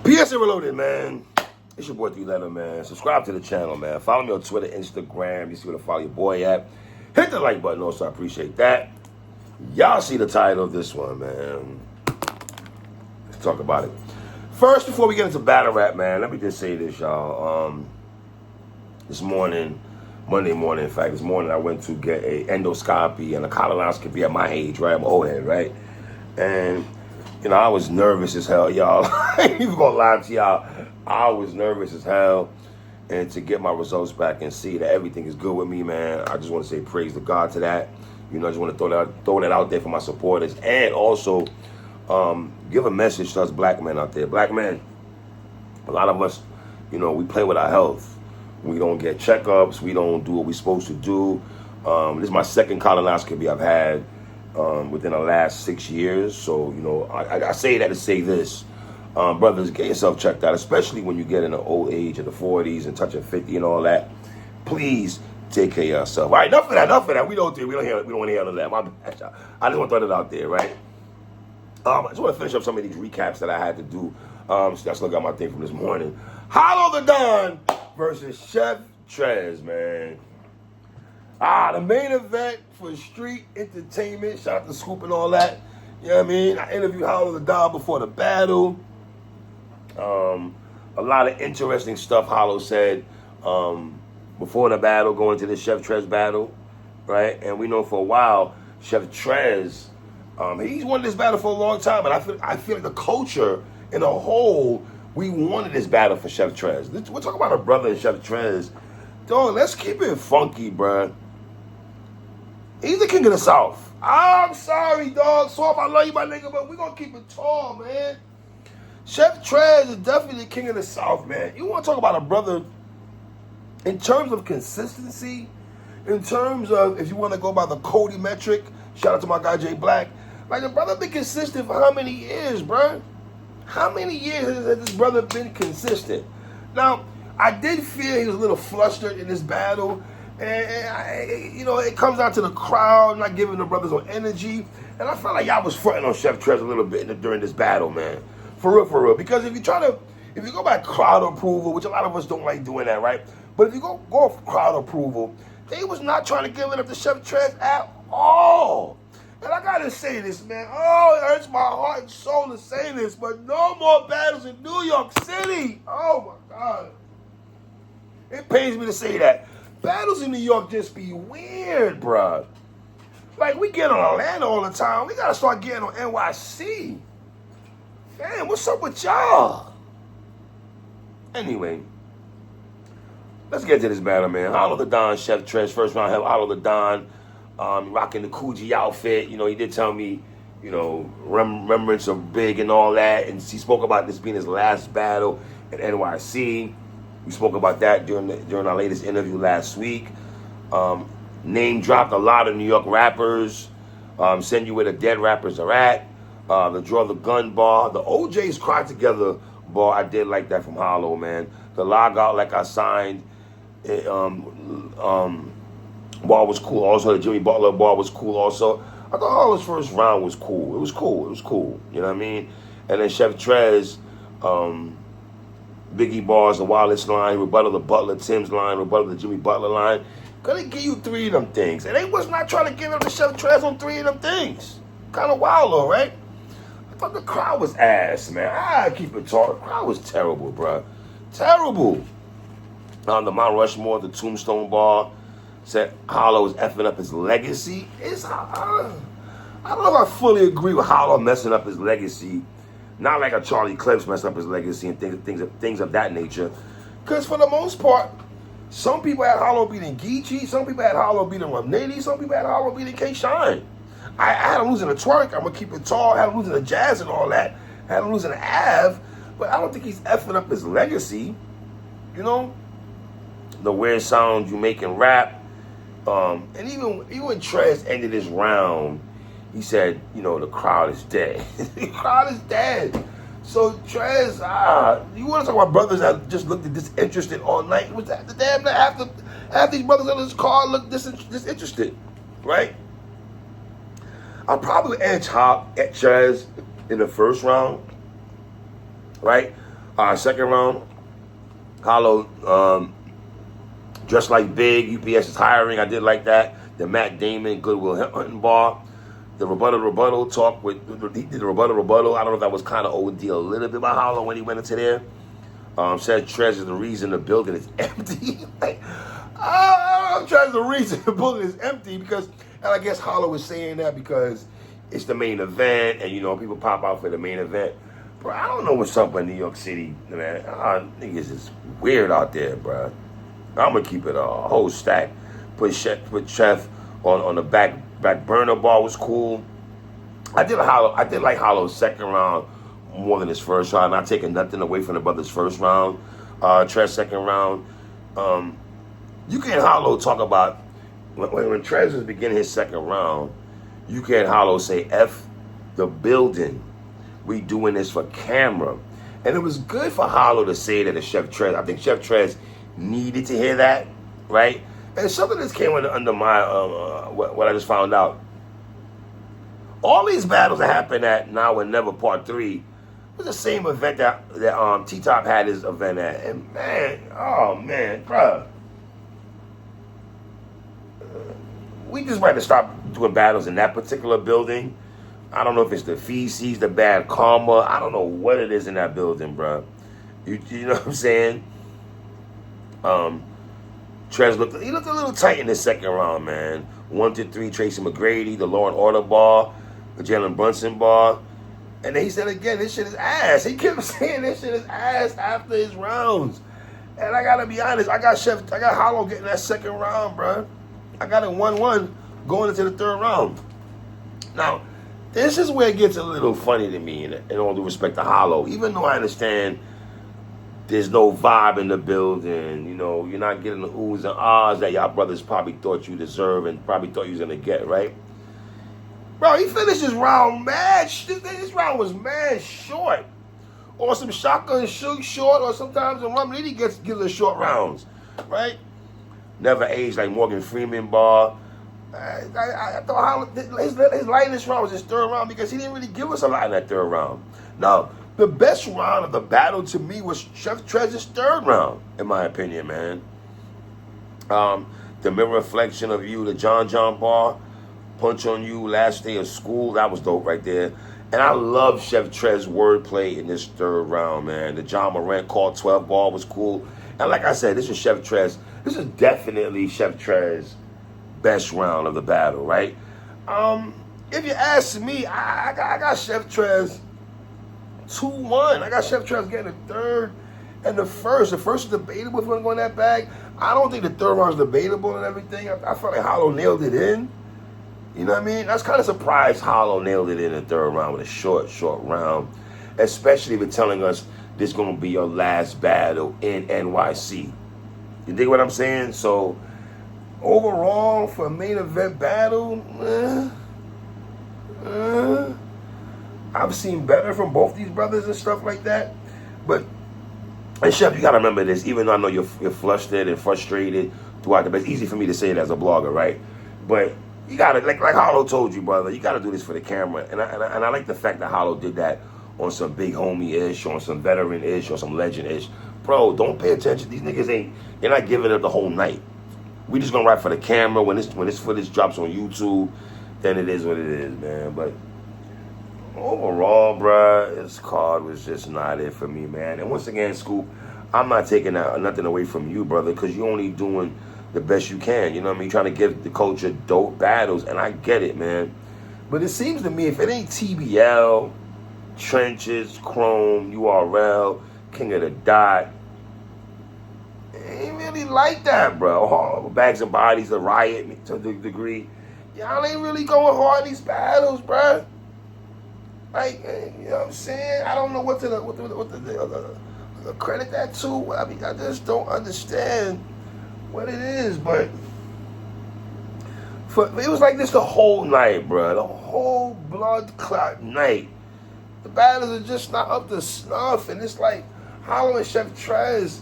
PS Reloaded, man. It's your boy 3 Letter, man. Subscribe to the channel, man. Follow me on Twitter, Instagram. You see where to follow your boy at. Hit the like button also. I appreciate that. Y'all see the title of this one, man. Let's talk about it. First, before we get into battle rap, man, let me just say this, y'all. This morning, Monday morning, in fact, this morning I went to get a endoscopy and a colonoscopy at my age, right? I'm old head, right? And, you know, I was nervous as hell, y'all. I ain't even gonna lie to y'all. I was nervous as hell. And to get my results back and see that everything is good with me, man, I just want to say praise to God to that. You know, I just want to throw that out there for my supporters. And also, give a message to us black men out there. Black men, a lot of us, you know, we play with our health. We don't get checkups. We don't do what we're supposed to do. This is my second colonoscopy I've had within the last 6 years. So, you know, I say that to say this. Brothers, get yourself checked out, especially when you get in the old age of the 40s and touching 50 and all that. Please take care of yourself. All right, enough of that. We don't want to hear none of that. My bad, y'all. I just want to throw it out there, right? I just want to finish up some of these recaps that I had to do. So that's look at my thing from this morning. Hollow the Don versus Chef Trez, man. The main event for street entertainment. Shout out to Scoop and all that. You know what I mean? I interviewed Hollow the Don before the battle. A lot of interesting stuff Hollow said before the battle, going to the Chef Trez battle, right? And we know for a while, Chef Trez, he's won this battle for a long time, but I feel like the culture in a whole, we wanted this battle for Chef Trez. We're talking about a brother in Chef Trez. Dog, let's keep it funky, bruh. He's the king of the South. I'm sorry, dog. Swamp, I love you, my nigga, but we're going to keep it tall, man. Chef Trez is definitely the king of the South, man. You want to talk about a brother in terms of consistency, in terms of, if you want to go by the Cody metric, shout out to my guy Jay Black. Like, the brother been consistent for how many years, bruh? How many years has this brother been consistent? Now, I did feel he was a little flustered in this battle. And you know, it comes down to the crowd not giving the brothers no energy. And I felt like y'all was fronting on Chef Trez a little bit during this battle, man. For real. Because if you go by crowd approval, which a lot of us don't like doing that, right? But if you go off crowd approval, they was not trying to give it up to Chef Trez at all. And I gotta say this, man. Oh, it hurts my heart and soul to say this, but no more battles in New York City. Oh my God. It pains me to say that. Battles in New York just be weird, bruh. Like, we get on Atlanta all the time. We gotta start getting on NYC. Damn, what's up with y'all? Anyway, let's get to this battle, man. Hollow the Don, Chef Trez. First round, Hollow the Don, rocking the Coogee outfit. You know, he did tell me, you know, remembrance of Big and all that. And he spoke about this being his last battle at NYC. We spoke about that during our latest interview last week. Name dropped a lot of New York rappers. Send you where the dead rappers are at. The Draw the Gun bar. The OJ's Cry Together bar. I did like that from Hollow, man. The Log Out Like I Signed bar was cool. Also, the Jimmy Butler bar was cool also. I thought Hollow's first round was cool. It was cool. You know what I mean? And then Chef Trez, Biggie bars, the Wallace line, rebuttal the Butler, Tim's line, rebuttal the Jimmy Butler line. Gonna give you 3 of them things. And they was not trying to give up to Chef Trez on 3 of them things. Kind of wild though, right? I thought the crowd was ass, man. I keep it tall. The crowd was terrible, bro. Terrible. The Mount Rushmore, the Tombstone bar, said Hollow is effing up his legacy. I don't know if I fully agree with Hollow messing up his legacy. Not like a Charlie Clips messing up his legacy and things of that nature. Because for the most part, some people had Hollow beating Geechee, some people had Hollow beating Rum Nitty, some people had Hollow beating K-Shine. I had him losing the Twerk, I'm going to keep it tall, I had him losing the Jazz and all that, I had him losing the Av, but I don't think he's effing up his legacy. You know? The weird sound you make in rap. And even when Trez ended his round, he said, you know, the crowd is dead. The crowd is dead. So Trez, you want to talk about brothers that just looked disinterested all night? Was that the damn night half these brothers on this car looked disinterested, right? I'll probably edge Hop at Trez in the first round, right? Second round, Hollow, just like Big, UPS is hiring. I did like that. The Matt Damon, Goodwill Hunting bar. The rebuttal talk with, he did the rebuttal. I don't know if that was kind of OD a little bit by Hollow when he went into there. Said Trez is the reason the building is empty. Like, I'm trying to the reason the building is empty because, and I guess Hollow was saying that because it's the main event and, you know, people pop out for the main event. Bro, I don't know what's up in New York City, man. Niggas is weird out there, bro. I'm going to keep it a whole stack. Put Chef on the back burner bar was cool. I did like Hollow's second round more than his first round. Not taking nothing away from the brother's first round. Trez second round. You can't Hollow talk about when Trez was beginning his second round. You can't Hollow say F the building. We doing this for camera, and it was good for Hollow to say that to Chef Trez. I think Chef Trez needed to hear that, right? And something that came under my what I just found out. All these battles that happened at Now and Never Part 3 was the same event that T-Top had his event at. And man, oh man, bruh. We just might have stopped doing battles in that particular building. I don't know if it's the feces, the bad karma. I don't know what it is in that building, bruh. You know what I'm saying? Trez looked a little tight in the second round, man. 1-3, Tracy McGrady, the Law and Order bar, the Jalen Brunson bar. And then he said again, this shit is ass. He kept saying this shit is ass after his rounds. And I gotta be honest, I got Hollow getting that second round, bruh. I got it 1-1 going into the third round. Now, this is where it gets a little funny to me, in all due respect to Hollow. Even though I understand there's no vibe in the building, you know, you're not getting the oohs and ahs that y'all brothers probably thought you deserve and probably thought you was going to get, right? Bro, he finished his round mad. This round was mad short. Or some shotgun shoot short, or sometimes in Rum Nitty gives us short rounds, right? Never aged like Morgan Freeman bar. I thought his lightest round was his third round because he didn't really give us a lot in that third round. Now, the best round of the battle to me was Chef Trez's third round, in my opinion, man. The Mirror Reflection of You, the John bar, Punch on You, Last Day of School, that was dope right there. And I love Chef Trez's wordplay in this third round, man. The John Morant called 12 ball was cool. And like I said, this is Chef Trez. This is definitely Chef Trez's best round of the battle, right? If you ask me, I got Chef Trez 2-1. I got Chef Trez getting the third and the first. The first is debatable if we're going that bag. I don't think the third round is debatable and everything. I felt like Hollow nailed it in. You know what I mean? I was kind of surprised Hollow nailed it in the third round with a short round, especially with telling us this is going to be your last battle in NYC. You dig what I'm saying? So, overall, for a main event battle, I've seen better from both these brothers and stuff like that. But, and Chef, you got to remember this, even though I know you're flustered and frustrated throughout the, but it's easy for me to say it as a blogger, right? But you got to, like Hollow told you, brother, you got to do this for the camera. And I like the fact that Hollow did that on some big homie-ish, on some veteran-ish, or some legend-ish. Bro, don't pay attention. These niggas they're not giving it the whole night. We just gonna write for the camera. When this footage drops on YouTube, then it is what it is, man. But overall, bruh, this card was just not it for me, man. And once again, Scoop, I'm not taking nothing away from you, brother, because you're only doing the best you can. You know what I mean? Trying to give the culture dope battles, and I get it, man. But it seems to me, if it ain't TBL, Trenches, Chrome, URL, King of the Dot, it ain't really like that, bro. Oh, Bags and Bodies, the Riot, to the degree. Y'all ain't really going hard in these battles, bro. Like, you know what I'm saying? I don't know what to credit that to. I mean, I just don't understand what it is, but it was like this the whole night, bro. The whole blood clot night. The battles are just not up to snuff, and it's like Hollow and Chef Trez.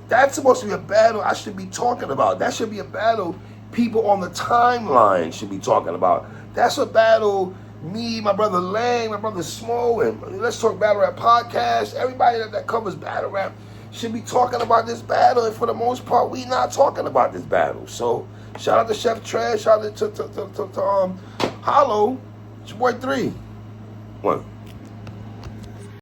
That's supposed to be a battle I should be talking about. That should be a battle people on the timeline should be talking about. That's a battle me, my brother Lang, my brother Smo, and Let's Talk Battle Rap Podcast. Everybody that covers battle rap should be talking about this battle, and for the most part, we not talking about this battle. So shout out to Chef Trez, shout out to Hollow. It's your boy 3. 1.